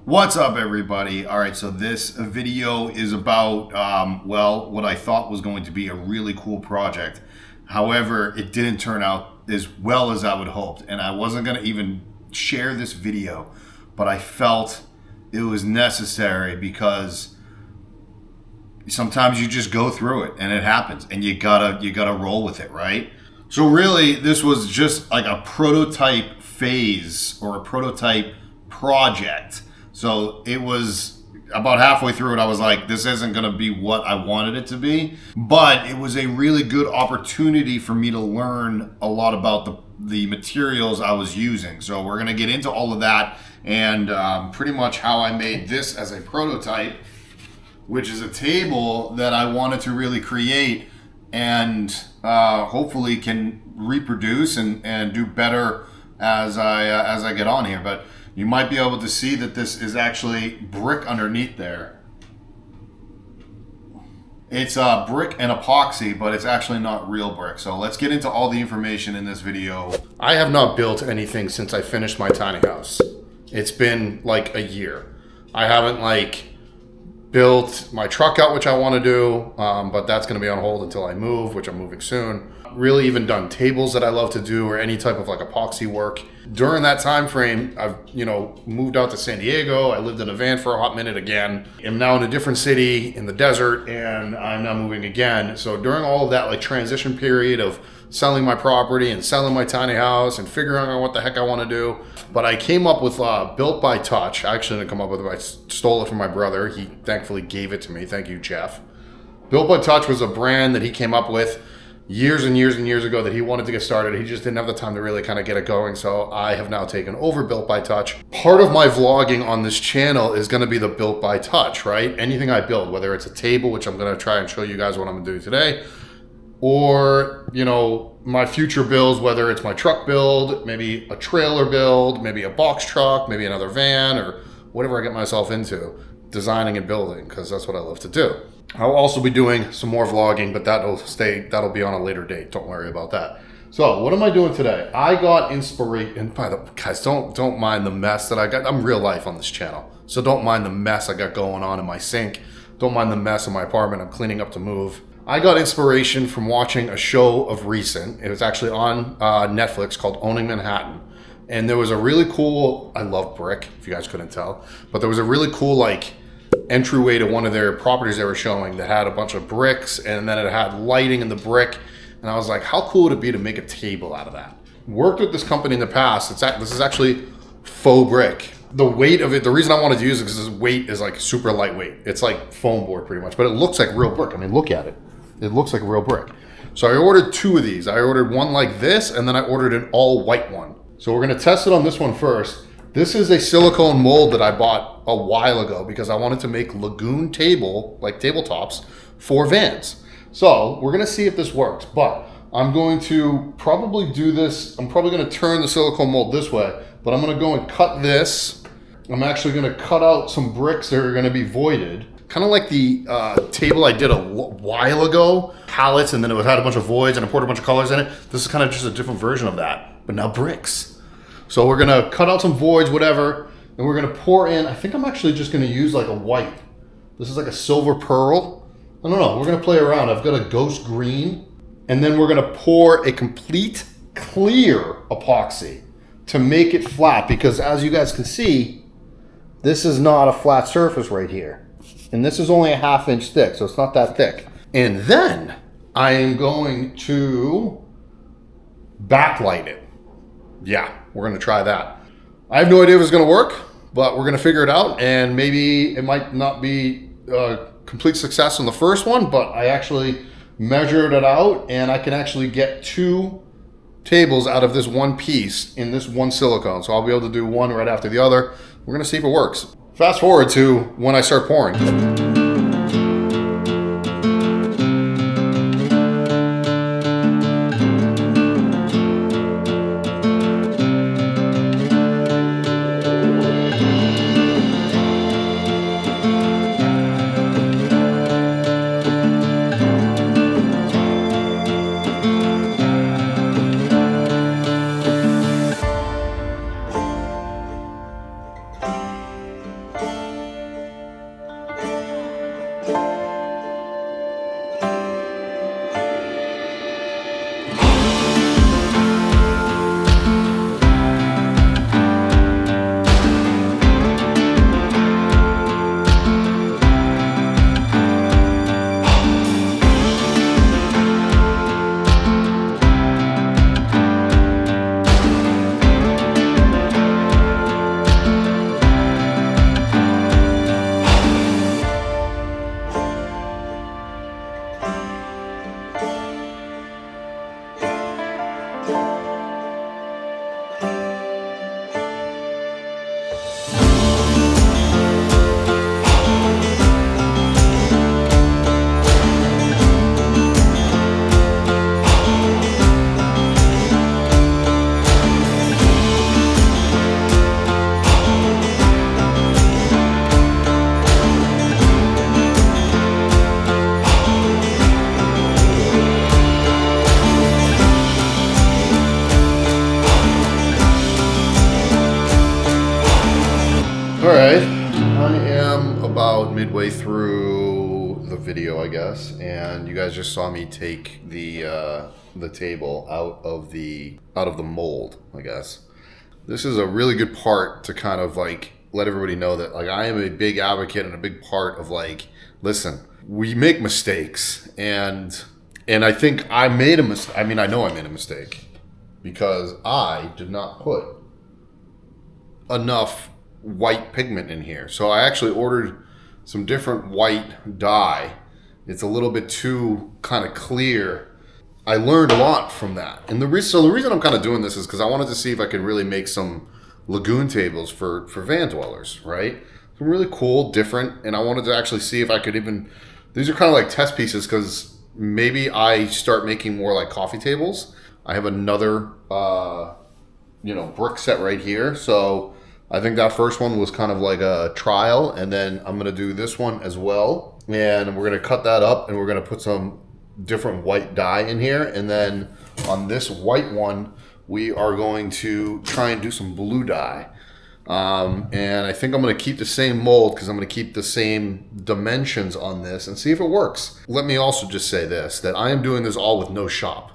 What's up, everybody? All right, so this video is about, well, what I thought was going to be a really cool project. However, it didn't turn out as well as I would hoped, and I wasn't going to even share this video, but I felt it was necessary because sometimes you just go through it and it happens, and you gotta roll with it, right? So really, this was just like a prototype phase or a prototype project. So it was about halfway through it, I was like, this isn't going to be what I wanted it to be. But it was a really good opportunity for me to learn a lot about the materials I was using. So we're going to get into all of that and pretty much how I made this as a prototype, which is a table that I wanted to really create and hopefully can reproduce and do better as I get on here. But you might be able to see that this is actually brick underneath there. It's brick and epoxy, but it's actually not real brick. So let's get into all the information in this video. I have not built anything since I finished my tiny house. It's been like a year. I haven't built my truck out, which I want to do, but that's going to be on hold until I move, which I'm moving soon. Really even done tables that I love to do or any type of epoxy work. During that time frame, I've moved out to San Diego. I lived in a van for a hot minute again. I'm now in a different city in the desert, and I'm now moving again. So during all of that transition period of selling my property and selling my tiny house and figuring out what the heck I want to do, but I came up with Built by Touch. I actually didn't come up with it. I stole it from my brother. He thankfully gave it to me. Thank you, Jeff. Built by Touch was a brand that he came up with years and years and years ago that he wanted to get started. He just didn't have the time to really get it going. So I have now taken over Built by Touch. Part of my vlogging on this channel is going to be the Built by Touch, right? Anything I build, whether it's a table, which I'm going to try and show you guys what I'm going to do today, or, my future builds, whether it's my truck build, maybe a trailer build, maybe a box truck, maybe another van, or whatever I get myself into, designing and building, because that's what I love to do. I'll also be doing some more vlogging, but that'll be on a later date. Don't worry about that. So what am I doing today? I got inspiration, and by the way, guys, don't mind the mess that I got. I'm real life on this channel, so don't mind the mess I got going on in my sink. Don't mind the mess in my apartment. I'm cleaning up to move. I got inspiration from watching a show of recent. It was actually on Netflix called Owning Manhattan. And there was a really cool, I love brick, if you guys couldn't tell, but there was a really cool entryway to one of their properties they were showing that had a bunch of bricks, and then it had lighting in the brick. And I was like, how cool would it be to make a table out of that? Worked with this company in the past. This is actually faux brick. The weight of it, the reason I wanted to use it is because the weight is super lightweight. It's like foam board pretty much, but it looks like real brick. I mean, look at it. It looks like a real brick. So I ordered 2 of these. I ordered one like this, and then I ordered an all white one. So we're gonna test it on this one first. This is a silicone mold that I bought a while ago because I wanted to make lagoon tabletops for vans. So we're gonna see if this works, but I'm going to probably do this. I'm probably gonna turn the silicone mold this way, but I'm gonna go and cut this. I'm actually gonna cut out some bricks that are gonna be voided. Kind of like the table I did a while ago, pallets, and then it had a bunch of voids and I poured a bunch of colors in it. This is kind of just a different version of that, but now bricks. So we're gonna cut out some voids, whatever, and we're gonna pour in, I think I'm actually just gonna use a white. This is a silver pearl. I don't know, we're gonna play around. I've got a ghost green, and then we're gonna pour a complete clear epoxy to make it flat, because as you guys can see, this is not a flat surface right here. And this is only a 1/2 inch thick, so it's not that thick. And then I am going to backlight it. Yeah, we're gonna try that. I have no idea if it's gonna work, but we're gonna figure it out, and maybe it might not be a complete success on the first one, but I actually measured it out, and I can actually get 2 tables out of this one piece in this one silicone. So I'll be able to do one right after the other. We're gonna see if it works. Fast forward to when I start pouring. All right, I am about midway through the video, I guess, and you guys just saw me take the table out of the mold, I guess. This is a really good part to kind of like let everybody know that like I am a big advocate and a big part of like, listen, we make mistakes, and I think I made a mistake. I mean, I know I made a mistake because I did not put enough white pigment in here. So I actually ordered some different white dye. It's a little bit too kind of clear. I learned a lot from that. And the reason I'm kind of doing this is because I wanted to see if I could really make some lagoon tables for van dwellers, right? Some really cool, different, and I wanted to actually see if I could even, these are kind of like test pieces because maybe I start making more like coffee tables. I have another, brick set right here. So I think that first one was kind of like a trial, and then I'm gonna do this one as well. And we're gonna cut that up and we're gonna put some different white dye in here. And then on this white one, we are going to try and do some blue dye. And I think I'm gonna keep the same mold because I'm gonna keep the same dimensions on this and see if it works. Let me also just say this, that I am doing this all with no shop.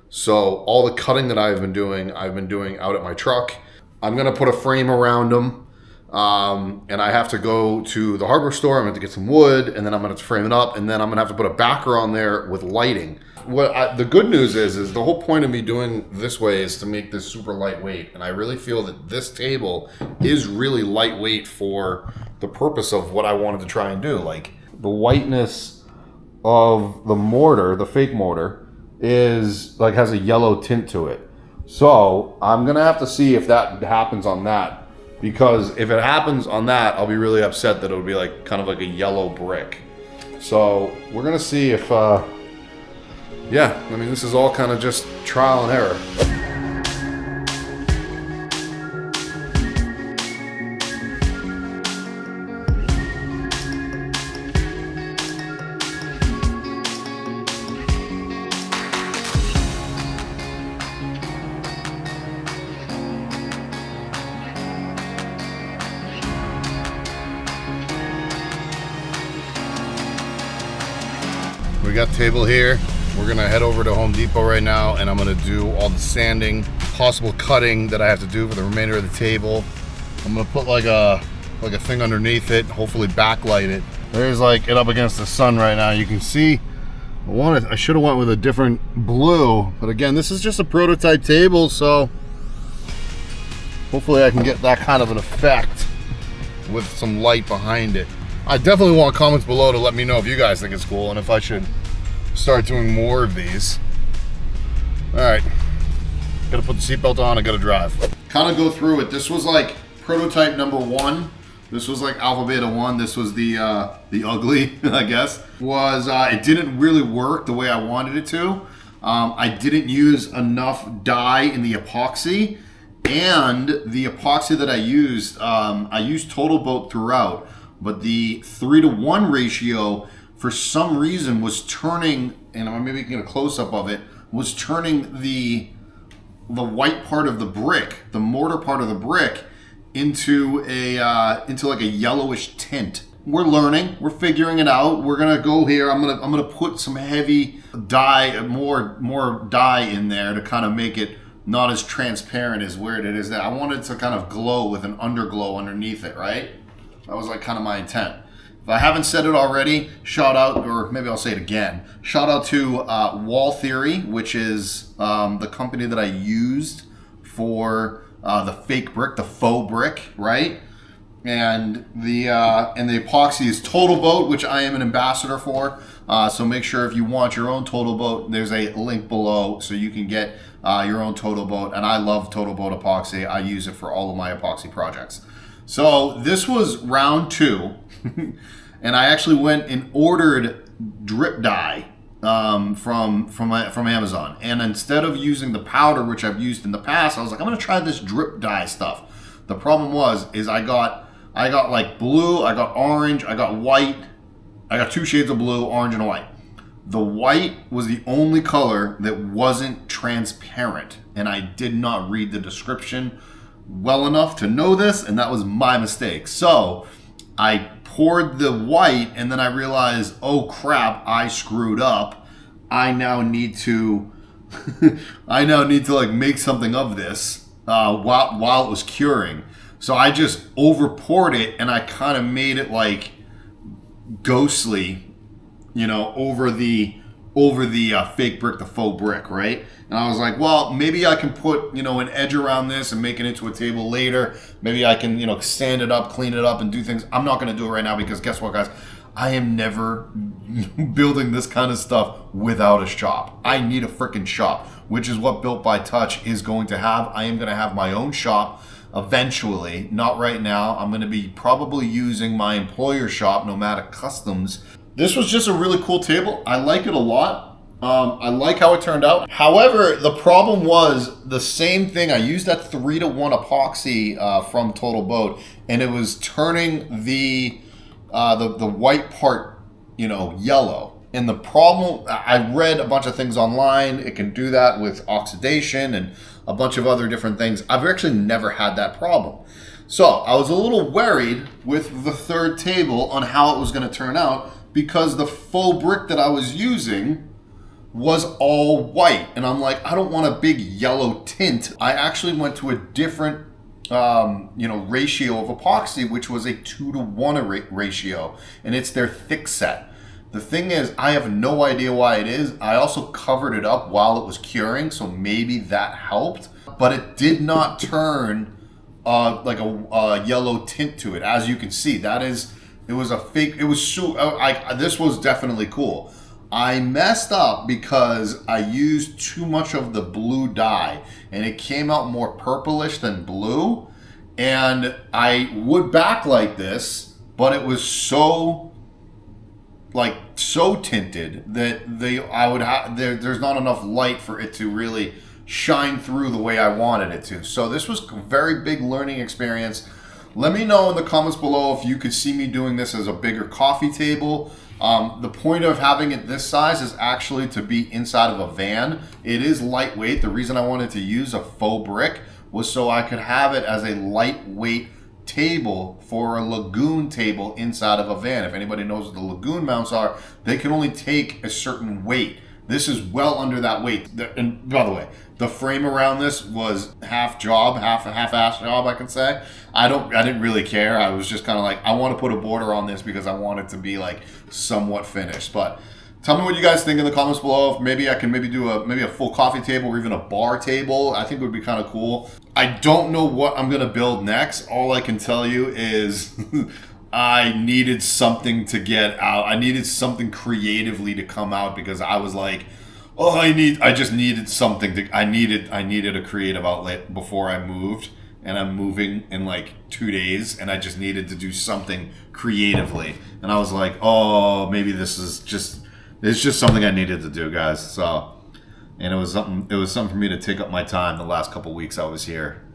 So all the cutting that I've been doing out at my truck. I'm gonna put a frame around them, and I have to go to the hardware store. I'm gonna have to get some wood, and then I'm gonna have to frame it up, and then I'm gonna have to put a backer on there with lighting. The good news is the whole point of me doing this way is to make this super lightweight, and I really feel that this table is really lightweight for the purpose of what I wanted to try and do. Like the whiteness of the mortar, the fake mortar, is like has a yellow tint to it. So I'm gonna have to see if that happens on that, because if it happens on that, I'll be really upset that it would be like kind of like a yellow brick. So we're gonna see if, yeah, I mean, this is all kind of just trial and error. We got the table here. We're gonna head over to Home Depot right now, and I'm gonna do all the sanding, possible cutting that I have to do for the remainder of the table. I'm gonna put like a thing underneath it, hopefully backlight it. There's like it up against the sun right now. You can see I should have went with a different blue, but again, this is just a prototype table, so hopefully I can get that kind of an effect with some light behind it. I definitely want comments below to let me know if you guys think it's cool and if I should start doing more of these. All right, gotta put the seatbelt on, I gotta drive. Kind of go through it. This was like prototype number 1. This was like alpha beta 1. This was the ugly, I guess. It didn't really work the way I wanted it to. I didn't use enough dye in the epoxy, and the epoxy that I used TotalBoat throughout. But the 3-to-1 ratio, for some reason, was turning, and maybe we can get a close-up of it, was turning the white part of the brick, the mortar part of the brick, into like a yellowish tint. We're learning, we're figuring it out. We're gonna go here. I'm gonna put some heavy dye, more dye in there to kind of make it not as transparent as where it is now. I want it to kind of glow with an underglow underneath it, right? That was like kind of my intent. If I haven't said it already, shout out, or maybe I'll say it again. Shout out to Wall Theory, which is the company that I used for the fake brick, the faux brick, right? And the epoxy is TotalBoat, which I am an ambassador for. So make sure if you want your own TotalBoat, there's a link below so you can get your own TotalBoat. And I love TotalBoat epoxy. I use it for all of my epoxy projects. So this was round 2, and I actually went and ordered drip dye from Amazon. And instead of using the powder, which I've used in the past, I was like, I'm gonna try this drip dye stuff. The problem is I got like blue, I got orange, I got white, I got 2 shades of blue, orange and white. The white was the only color that wasn't transparent, and I did not read the description well enough to know this, and that was my mistake. So I poured the white, and then I realized, oh crap, I screwed up. I now need to like make something of this while it was curing. So I just over poured it, and I kind of made it like ghostly, you know, over the fake brick, the faux brick, right? And I was like, well, maybe I can put, you know, an edge around this and make it into a table later. Maybe I can, you know, sand it up, clean it up, and do things. I'm not going to do it right now because guess what, guys? I am never building this kind of stuff without a shop. I need a freaking shop, which is what Built by Touch is going to have. I am going to have my own shop eventually, not right now. I'm going to be probably using my employer shop, Nomadic Customs. This was just a really cool table. I like it a lot. I like how it turned out. However, the problem was the same thing. I used that 3-to-1 epoxy from TotalBoat, and it was turning the white part, you know, yellow. And the problem, I read a bunch of things online. It can do that with oxidation and a bunch of other different things. I've actually never had that problem. So I was a little worried with the third table on how it was going to turn out, because the faux brick that I was using was all white. And I'm like, I don't want a big yellow tint. I actually went to a different you know, ratio of epoxy, which was a 2-to-1 ratio, and it's their thick set. The thing is, I have no idea why it is. I also covered it up while it was curing, so maybe that helped, but it did not turn like a yellow tint to it. As you can see, it was a fake. It was this was definitely cool. I messed up because I used too much of the blue dye, and it came out more purplish than blue. And I would backlight this, but it was so tinted that there's not enough light for it to really shine through the way I wanted it to. So this was a very big learning experience. Let me know in the comments below if you could see me doing this as a bigger coffee table. The point of having it this size is actually to be inside of a van. It is lightweight. The reason I wanted to use a faux brick was so I could have it as a lightweight table for a lagoon table inside of a van. If anybody knows what the lagoon mounts are, they can only take a certain weight. This is well under that weight. And by the way, the frame around this was half half-ass job, I can say. I didn't really care. I was just kind of like, I want to put a border on this because I want it to be like somewhat finished. But tell me what you guys think in the comments below. If maybe I can do a full coffee table or even a bar table. I think it would be kind of cool. I don't know what I'm gonna build next. All I can tell you is I needed something to get out. I needed something creatively to come out because I was like, oh, I just needed something I needed a creative outlet before I moved. And I'm moving in like 2 days, and I just needed to do something creatively. And I was like, oh, maybe it's just something I needed to do, guys. So, and it was something for me to take up my time the last couple weeks I was here.